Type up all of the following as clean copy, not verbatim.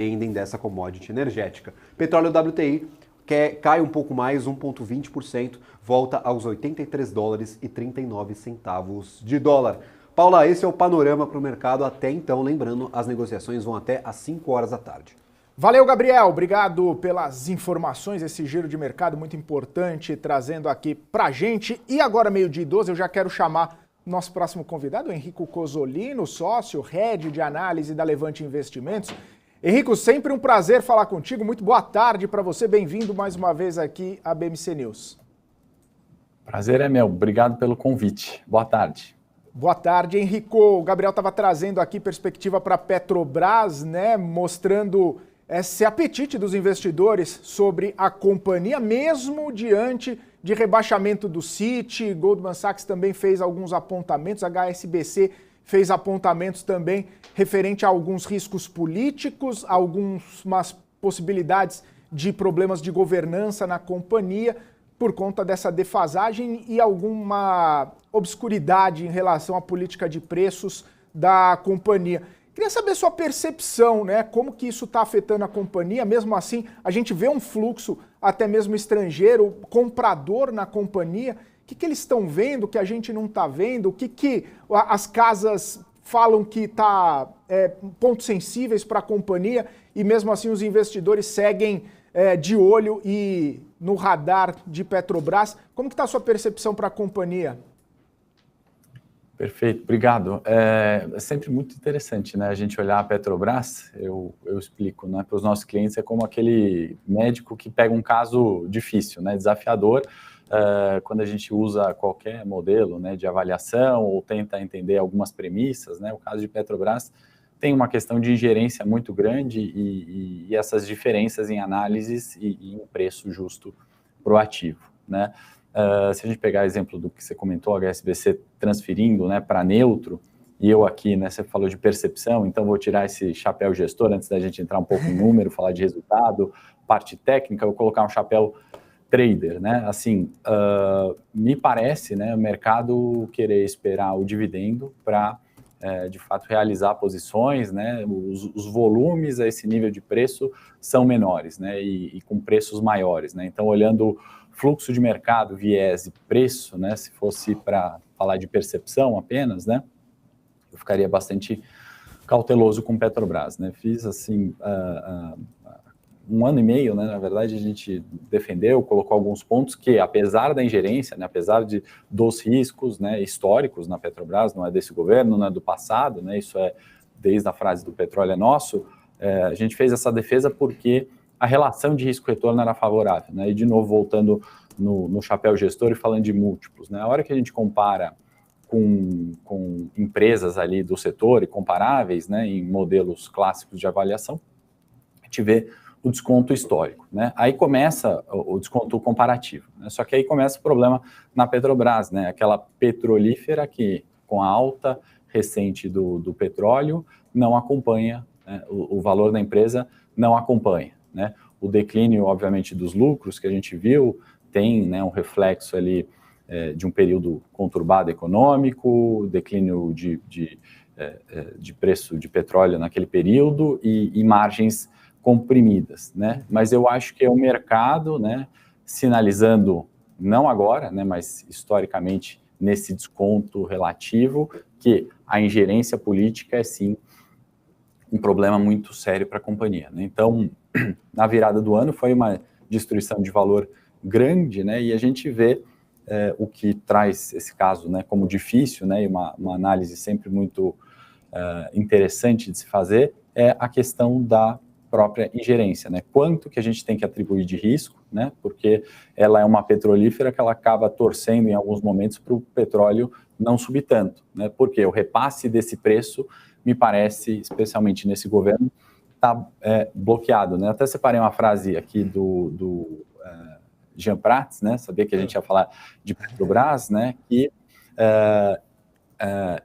dependem dessa commodity energética. Petróleo WTI cai um pouco mais, 1,20%, volta aos 83 dólares e 39 centavos de dólar. Paula, esse é o panorama para o mercado até então. Lembrando, as negociações vão até às 5 horas da tarde. Valeu, Gabriel. Obrigado pelas informações, esse giro de mercado muito importante, trazendo aqui pra gente. E agora, 12:12, eu já quero chamar nosso próximo convidado, o Henrico Cozzolino, sócio, head de análise da Levante Investimentos. Henrico, sempre um prazer falar contigo. Muito boa tarde para você. Bem-vindo mais uma vez aqui à BMC News. Prazer é meu. Obrigado pelo convite. Boa tarde. Boa tarde, Henrico. O Gabriel estava trazendo aqui perspectiva para a Petrobras, né? Mostrando esse apetite dos investidores sobre a companhia, mesmo diante de rebaixamento do Citi. Goldman Sachs também fez alguns apontamentos, HSBC fez apontamentos também referente a alguns riscos políticos, algumas possibilidades de problemas de governança na companhia por conta dessa defasagem e alguma obscuridade em relação à política de preços da companhia. Queria saber sua percepção, né? Como que isso está afetando a companhia? Mesmo assim, a gente vê um fluxo até mesmo estrangeiro, comprador na companhia. O que eles estão vendo que a gente não está vendo? O que as casas falam que está pontos sensíveis para a companhia e mesmo assim os investidores seguem de olho e no radar de Petrobras? Como que está a sua percepção para a companhia? Perfeito, obrigado. É sempre muito interessante, né? A gente olhar a Petrobras, eu explico, né, para os nossos clientes, é como aquele médico que pega um caso difícil, né, desafiador, quando a gente usa qualquer modelo, né, de avaliação ou tenta entender algumas premissas, né? O caso de Petrobras tem uma questão de ingerência muito grande e essas diferenças em análises e em preço justo para o ativo, né? Se a gente pegar o exemplo do que você comentou, a HSBC transferindo, né, para neutro, e eu aqui, né, você falou de percepção, então vou tirar esse chapéu gestor antes da gente entrar um pouco em número, falar de resultado, parte técnica, eu vou colocar um chapéu trader, né? Assim, me parece, né, o mercado querer esperar o dividendo para, de fato, realizar posições, né? Os volumes a esse nível de preço são menores, né, e com preços maiores, né? Então, olhando fluxo de mercado, viés e preço, né, se fosse para falar de percepção apenas, né, eu ficaria bastante cauteloso com Petrobras, né? Fiz, assim, 1 ano e meio, né, na verdade, a gente defendeu, colocou alguns pontos que, apesar da ingerência, né, apesar dos riscos, né, históricos na Petrobras, não é desse governo, não é do passado, né, isso é desde a frase do petróleo é nosso, a gente fez essa defesa porque a relação de risco-retorno era favorável, né? E, de novo, voltando no chapéu gestor e falando de múltiplos, né? A hora que a gente compara com empresas ali do setor e comparáveis, né, em modelos clássicos de avaliação, a gente vê o desconto histórico, né? Aí começa o desconto comparativo, né? Só que aí começa o problema na Petrobras, né? Aquela petrolífera que, com a alta recente do petróleo, não acompanha, né? O valor da empresa não acompanha, né? O declínio, obviamente, dos lucros que a gente viu tem, né, um reflexo ali de um período conturbado econômico, declínio de preço de petróleo naquele período e margens comprimidas, né? Mas eu acho que é o mercado, né, sinalizando, não agora, né, mas historicamente, nesse desconto relativo, que a ingerência política é, sim, um problema muito sério para a companhia, né? Então, na virada do ano, foi uma destruição de valor grande, né? E a gente vê o que traz esse caso, né, como difícil, né, e uma análise sempre muito interessante de se fazer, é a questão da própria ingerência, né? Quanto que a gente tem que atribuir de risco, né? Porque ela é uma petrolífera que ela acaba torcendo em alguns momentos para o petróleo não subir tanto, né? Porque o repasse desse preço, me parece, especialmente nesse governo, está bloqueado, né? Até separei uma frase aqui do Jean Prats, né? Sabia que a gente ia falar de Petrobras, né? Que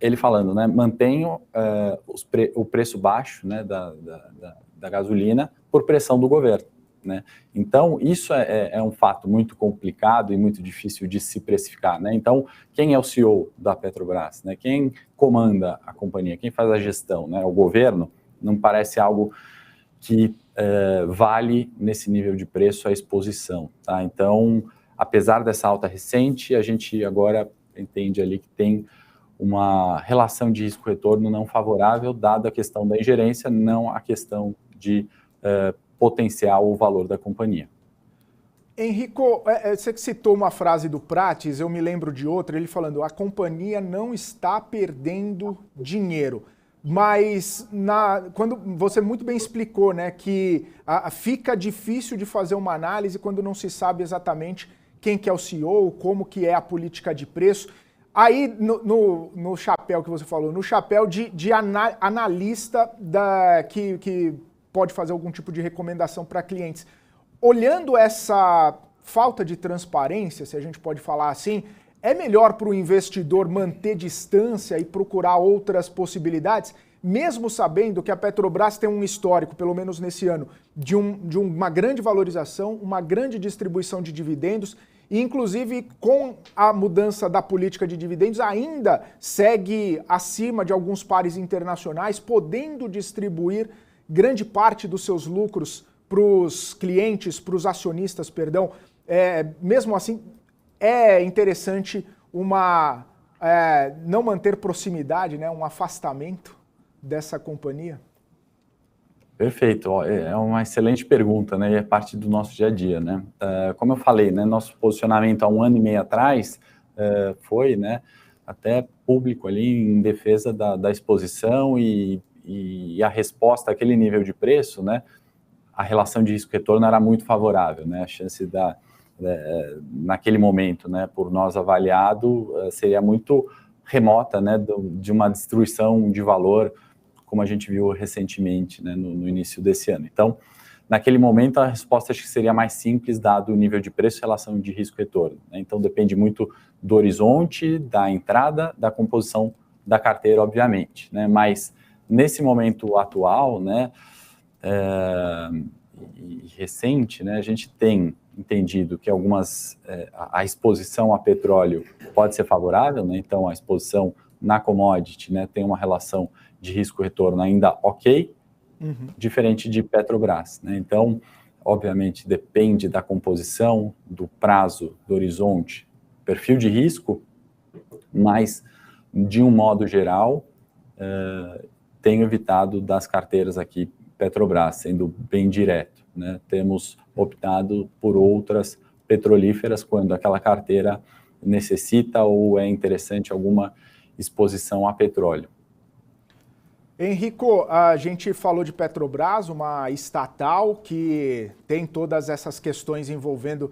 ele falando, né? Mantenho o preço baixo, né, da gasolina por pressão do governo, né? Então, isso é um fato muito complicado e muito difícil de se precificar, né? Então, quem é o CEO da Petrobras, né? Quem comanda a companhia, quem faz a gestão, né? O governo não parece algo que vale nesse nível de preço a exposição, tá? Então, apesar dessa alta recente, a gente agora entende ali que tem uma relação de risco-retorno não favorável, dada a questão da ingerência, não a questão de potencial ou valor da companhia. Henrico, você que citou uma frase do Prates, eu me lembro de outra, ele falando, a companhia não está perdendo dinheiro. Mas quando você muito bem explicou, né, que fica difícil de fazer uma análise quando não se sabe exatamente quem que é o CEO, como que é a política de preço. Aí, no chapéu que você falou, no chapéu de analista que pode fazer algum tipo de recomendação para clientes, olhando essa falta de transparência, se a gente pode falar assim, é melhor para o investidor manter distância e procurar outras possibilidades, mesmo sabendo que a Petrobras tem um histórico, pelo menos nesse ano, de uma grande valorização, uma grande distribuição de dividendos, e inclusive com a mudança da política de dividendos ainda segue acima de alguns pares internacionais, podendo distribuir grande parte dos seus lucros para os clientes, para os acionistas, perdão. Mesmo assim, é interessante não manter proximidade, né, um afastamento dessa companhia? Perfeito, é uma excelente pergunta, né, e é parte do nosso dia a dia, né. Como eu falei, né, nosso posicionamento há 1 ano e meio atrás foi, né, até público ali em defesa da exposição e a resposta àquele nível de preço, né, a relação de risco-retorno era muito favorável, né, a chance naquele momento, né, por nós avaliado, seria muito remota, né, de uma destruição de valor, como a gente viu recentemente, né, no início desse ano. Então, naquele momento, a resposta acho que seria mais simples, dado o nível de preço e relação de risco-retorno, né? Então, depende muito do horizonte, da entrada, da composição da carteira, obviamente, né? Mas, nesse momento atual, né, e recente, né, a gente tem entendido que a exposição a petróleo pode ser favorável, né? Então, a exposição na commodity, né, tem uma relação de risco-retorno ainda ok, diferente de Petrobras, né? Então, obviamente, depende da composição, do prazo, do horizonte, perfil de risco, mas, de um modo geral, tenho evitado das carteiras aqui Petrobras, sendo bem direto, né? Temos optado por outras petrolíferas quando aquela carteira necessita ou é interessante alguma exposição a petróleo. Henrico, a gente falou de Petrobras, uma estatal que tem todas essas questões envolvendo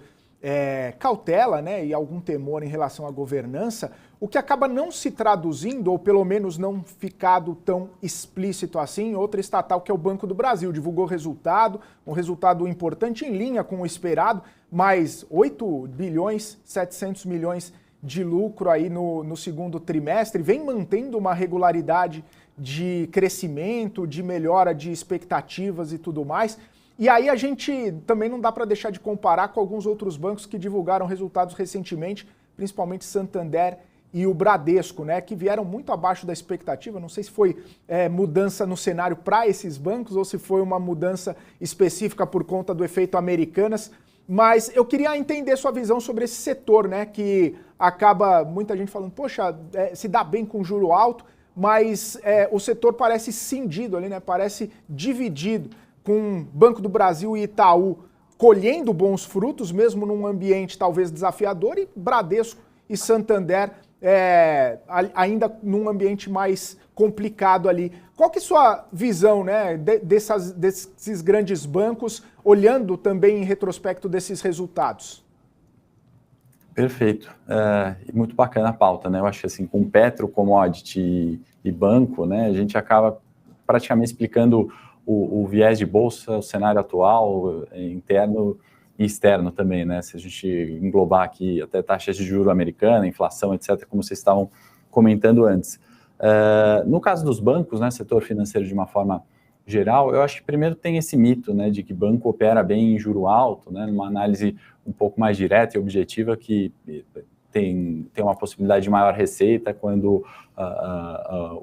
cautela, né, e algum temor em relação à governança, o que acaba não se traduzindo, ou pelo menos não ficado tão explícito assim, em outra estatal que é o Banco do Brasil. Divulgou resultado, um resultado importante em linha com o esperado, mas 8 bilhões, 700 milhões de lucro aí no segundo trimestre, vem mantendo uma regularidade de crescimento, de melhora de expectativas e tudo mais. E aí a gente também não dá para deixar de comparar com alguns outros bancos que divulgaram resultados recentemente, principalmente Santander e o Bradesco, né, que vieram muito abaixo da expectativa. Não sei se foi mudança no cenário para esses bancos ou se foi uma mudança específica por conta do efeito Americanas, mas eu queria entender sua visão sobre esse setor, né, que acaba muita gente falando, poxa, se dá bem com juro alto, mas o setor parece cindido ali, né, parece dividido, com Banco do Brasil e Itaú colhendo bons frutos, mesmo num ambiente talvez desafiador, e Bradesco e Santander ainda num ambiente mais complicado ali. Qual que é a sua visão, né, desses grandes bancos, olhando também em retrospecto desses resultados? Perfeito. Muito bacana a pauta, né? Eu acho que assim, com Petro, Commodity e banco, né, a gente acaba praticamente explicando o viés de bolsa, o cenário atual, interno e externo também, né? Se a gente englobar aqui até taxas de juros americana, inflação, etc., como vocês estavam comentando antes. No caso dos bancos, né, setor financeiro de uma forma geral, eu acho que primeiro tem esse mito, né, de que banco opera bem em juro alto, né, numa análise um pouco mais direta e objetiva que tem uma possibilidade de maior receita quando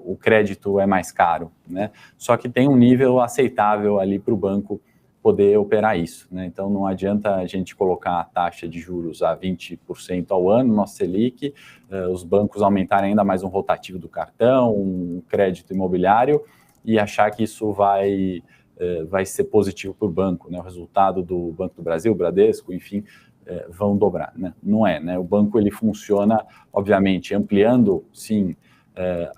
o crédito é mais caro, né? Só que tem um nível aceitável ali para o banco poder operar isso, né? Então não adianta a gente colocar a taxa de juros a 20% ao ano, nosso Selic, os bancos aumentarem ainda mais um rotativo do cartão, um crédito imobiliário e achar que isso vai ser positivo para o banco, né? O resultado do Banco do Brasil, Bradesco, enfim, vão dobrar, né? Não é, né? O banco ele funciona, obviamente, ampliando, sim,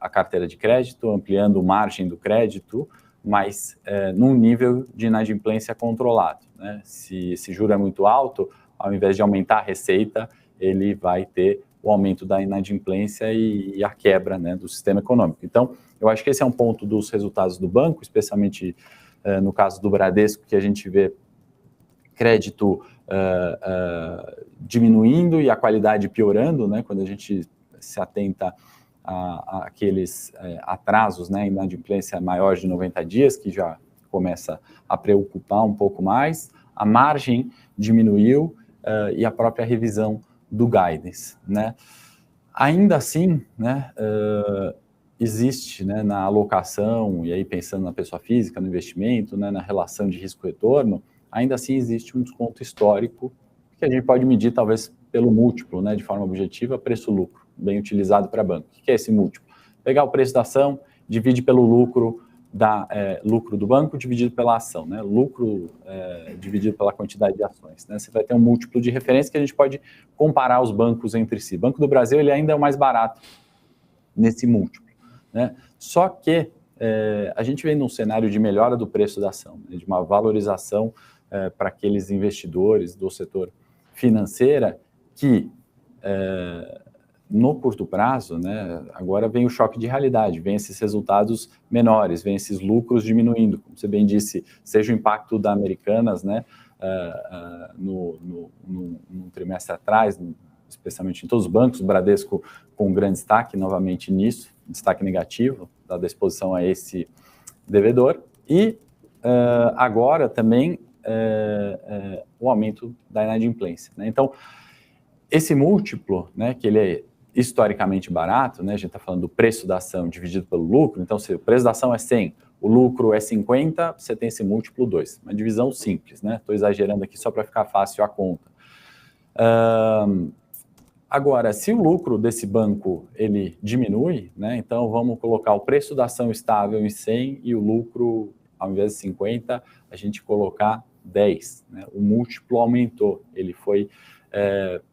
a carteira de crédito, ampliando margem do crédito, mas num nível de inadimplência controlado, né? Se esse juro é muito alto, ao invés de aumentar a receita, ele vai ter o aumento da inadimplência e a quebra, né, do sistema econômico. Então, eu acho que esse é um ponto dos resultados do banco, especialmente no caso do Bradesco, que a gente vê crédito diminuindo e a qualidade piorando, né, quando a gente se atenta aqueles atrasos, né, inadimplência maior de 90 dias, que já começa a preocupar um pouco mais, a margem diminuiu e a própria revisão do guidance, né. Ainda assim, né, existe, né, na alocação, e aí pensando na pessoa física, no investimento, né, na relação de risco-retorno, ainda assim existe um desconto histórico que a gente pode medir talvez pelo múltiplo, né, de forma objetiva, preço-lucro, bem utilizado para banco. O que é esse múltiplo? Pegar o preço da ação, divide pelo lucro do banco dividido pela ação, né? Lucro dividido pela quantidade de ações, né? Você vai ter um múltiplo de referência que a gente pode comparar os bancos entre si. O Banco do Brasil ele ainda é o mais barato nesse múltiplo, né? Só que a gente vem num cenário de melhora do preço da ação, né? De uma valorização para aqueles investidores do setor financeiro que no curto prazo, né, agora vem o choque de realidade, vem esses resultados menores, vem esses lucros diminuindo, como você bem disse, seja o impacto da Americanas, né, no trimestre atrás, especialmente em todos os bancos, o Bradesco com um grande destaque, novamente nisso, destaque negativo, dada a exposição a esse devedor, e agora também o aumento da inadimplência, né? Então, esse múltiplo, né, que ele é historicamente barato, né, a gente está falando do preço da ação dividido pelo lucro, então se o preço da ação é 100, o lucro é 50, você tem esse múltiplo 2, uma divisão simples, né? Estou exagerando aqui só para ficar fácil a conta. Agora, se o lucro desse banco ele diminui, né, então vamos colocar o preço da ação estável em 100 e o lucro, ao invés de 50, a gente colocar 10, né? O múltiplo aumentou, ele foi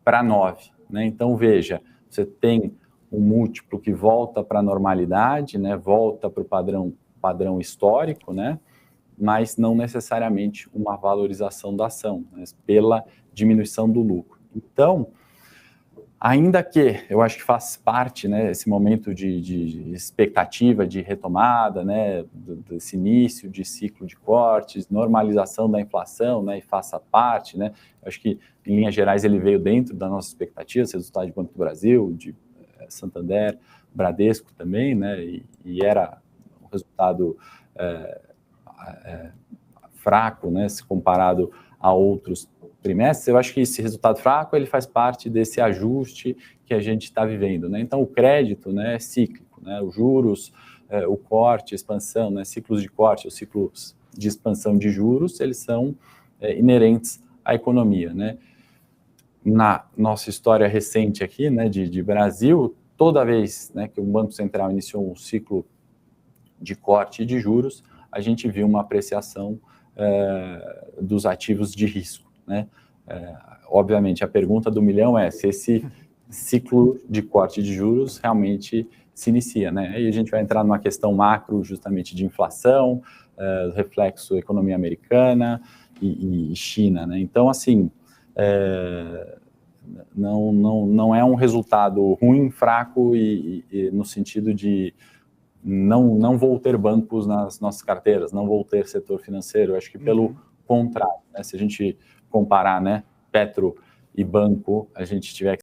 para 9, né? Então, veja, você tem um múltiplo que volta para a normalidade, né? Volta para o padrão histórico, né? Mas não necessariamente uma valorização da ação, né? Pela diminuição do lucro. Então, ainda que eu acho que faz parte, né, esse momento de expectativa de retomada, né, desse início de ciclo de cortes, normalização da inflação, né, e faça parte, né, eu acho que em linhas gerais ele veio dentro da nossa expectativa, esse resultado de Banco do Brasil, de Santander, Bradesco também, né, e era um resultado fraco, né, se comparado a outros trimestres. Eu acho que esse resultado fraco ele faz parte desse ajuste que a gente está vivendo, né? Então o crédito, né, é cíclico, né? Os juros, o corte, a expansão, né, ciclos de corte, os ciclos de expansão de juros, eles são inerentes à economia, né? Na nossa história recente aqui, né, de Brasil, toda vez, né, que o Banco Central iniciou um ciclo de corte de juros, a gente viu uma apreciação dos ativos de risco, né? Obviamente, a pergunta do milhão é se esse ciclo de corte de juros realmente se inicia, né? Aí a gente vai entrar numa questão macro, justamente de inflação, reflexo economia americana e China, né? Então, assim, não é um resultado ruim, fraco e no sentido de não vou ter bancos nas nossas carteiras, não vou ter setor financeiro. Eu acho que pelo contrário, né? Se a gente comparar, né, Petro e banco, a gente tiver que